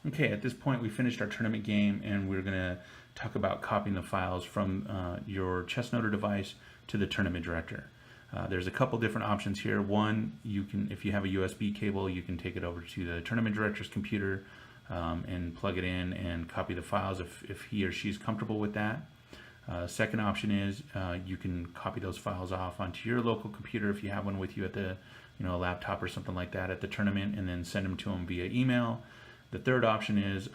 Okay, at this point we finished our tournament game, and we're going to talk about copying the files from your ChessNoteR device to the tournament director. There's a couple different options here. One, you can, if you have a USB cable, you can take it over to the tournament director's computer and plug it in and copy the files if he or she's comfortable with that. Second option is you can copy those files off onto your local computer if you have one with you at the, a laptop or something like that at the tournament, and then send them to them via email. The third option is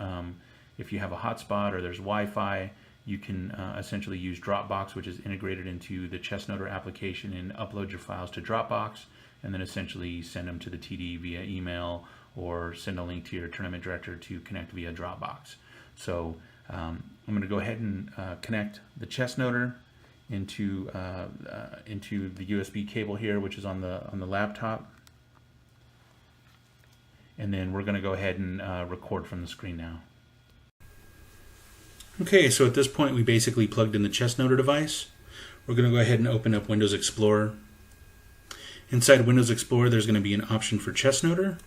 if you have a hotspot or there's Wi-Fi, you can essentially use Dropbox, which is integrated into the ChessNoteR application, and upload your files to Dropbox, and then essentially send them to the TD via email, or send a link to your tournament director to connect via Dropbox. So I'm going to go ahead and connect the ChessNoteR into the USB cable here, which is on the laptop. And then we're going to go ahead and record from the screen now. Okay, so at this point we basically plugged in the ChessNoteR device. We're going to go ahead and open up Windows Explorer. Inside Windows Explorer there's going to be an option for ChessNoteR.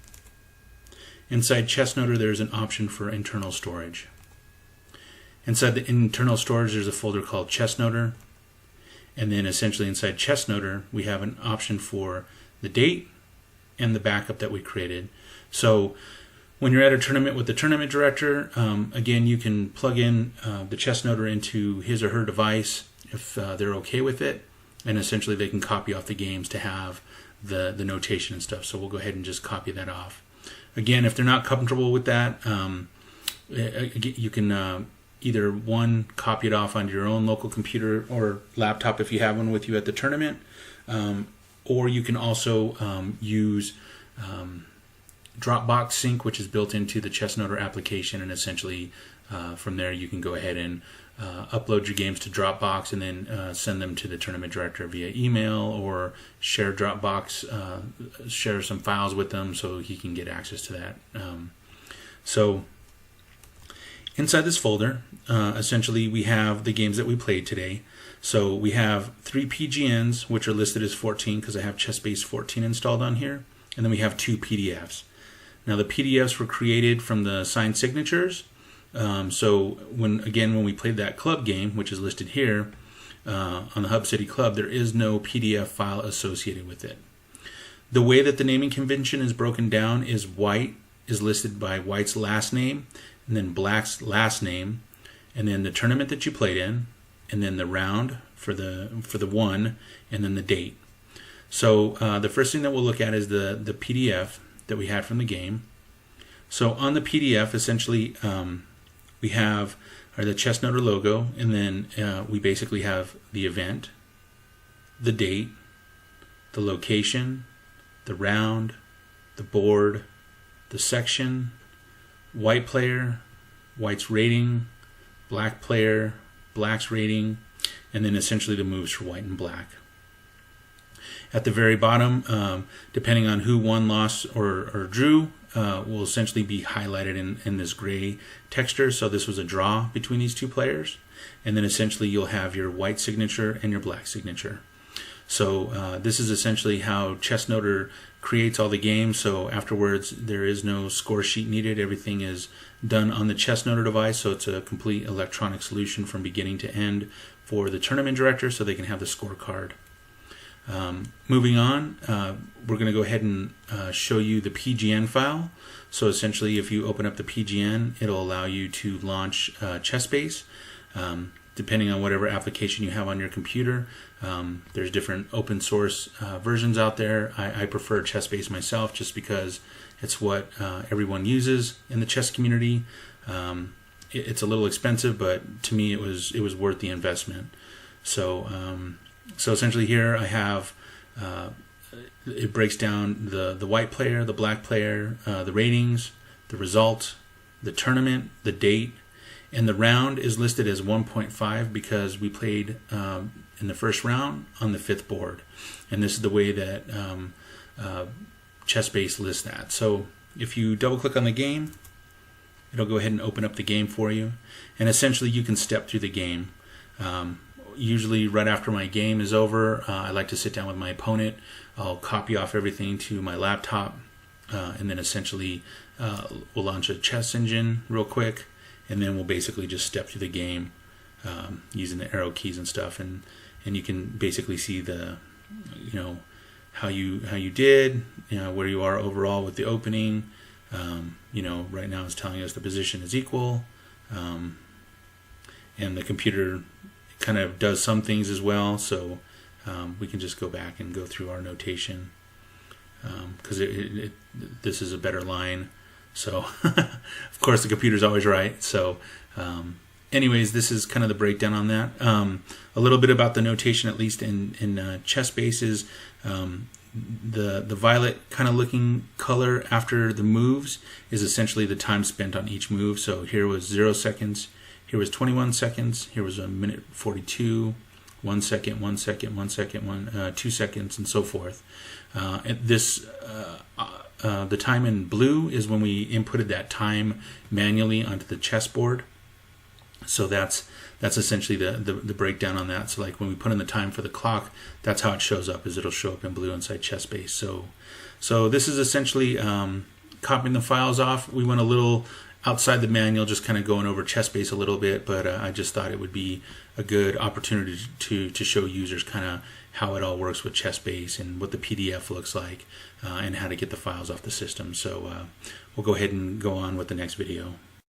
Inside ChessNoteR there's an option for internal storage. Inside the internal storage there's a folder called ChessNoteR. And then essentially inside ChessNoteR we have an option for the date and the backup that we created. So when you're at a tournament with the tournament director, again, you can plug in the ChessNoteR into his or her device if they're okay with it, and essentially they can copy off the games to have the notation and stuff. So we'll go ahead and just copy that off. Again, if they're not comfortable with that, you can either one, copy it off onto your own local computer or laptop if you have one with you at the tournament, or you can also use Dropbox Sync, which is built into the ChessNoteR application, and essentially from there you can go ahead and upload your games to Dropbox and then send them to the tournament director via email, or share Dropbox, share some files with them so he can get access to that. So inside this folder, essentially we have the games that we played today. So we have 3 PGNs, which are listed as 14 because I have ChessBase 14 installed on here, and then we have 2 PDFs. Now the PDFs were created from the signed signatures. So when we played that club game, which is listed here on the Hub City Club, there is no PDF file associated with it. The way that the naming convention is broken down is white is listed by white's last name, and then black's last name, and then the tournament that you played in, and then the round for the one, and then the date. So the first thing that we'll look at is the PDF that we had from the game. So on the PDF, essentially, we have the ChessNoteR logo, and then we basically have the event, the date, the location, the round, the board, the section, white player, white's rating, black player, black's rating, and then essentially the moves for white and black. At the very bottom, depending on who won, lost, or drew, will essentially be highlighted in this gray texture. So this was a draw between these two players. And then essentially you'll have your white signature and your black signature. So this is essentially how ChessNoteR creates all the games. So afterwards, there is no score sheet needed. Everything is done on the ChessNoteR device. So it's a complete electronic solution from beginning to end for the tournament director, so they can have the scorecard. Moving on, we're going to go ahead and show you the Pgn file. So essentially, if you open up the Pgn, it'll allow you to launch ChessBase. Depending on whatever application you have on your computer, there's different open source versions out there. I prefer ChessBase myself just because it's what everyone uses in the chess community. It's a little expensive, but to me it was worth the investment. So essentially here I have, it breaks down the white player, the black player, the ratings, the result, the tournament, the date, and the round is listed as 1.5 because we played in the first round on the 5th board. And this is the way that ChessBase lists that. So if you double click on the game, it'll go ahead and open up the game for you. And essentially you can step through the game. Usually right after my game is over, I like to sit down with my opponent. I'll copy off everything to my laptop and then essentially we'll launch a chess engine real quick, and then we'll basically just step through the game using the arrow keys and stuff, and you can basically see the, how you did, where you are overall with the opening. Right now it's telling us the position is equal, and the computer kind of does some things as well, so we can just go back and go through our notation, because this is a better line, so of course the computer's always right. So anyways, this is kind of the breakdown on that. A little bit about the notation, at least in ChessBase, is the violet kind of looking color after the moves is essentially the time spent on each move. So here was 0 seconds, here was 21 seconds, here was 1 minute 42, 1 second, 1 second, 1 second, 2 seconds, and so forth. The time in blue is when we inputted that time manually onto the chessboard. So that's essentially the breakdown on that. So like when we put in the time for the clock, that's how it shows up, is it'll show up in blue inside ChessBase. So this is essentially copying the files off. We went a little outside the manual, just kind of going over ChessBase a little bit, but I just thought it would be a good opportunity to show users kind of how it all works with ChessBase and what the PDF looks like, and how to get the files off the system. So we'll go ahead and go on with the next video.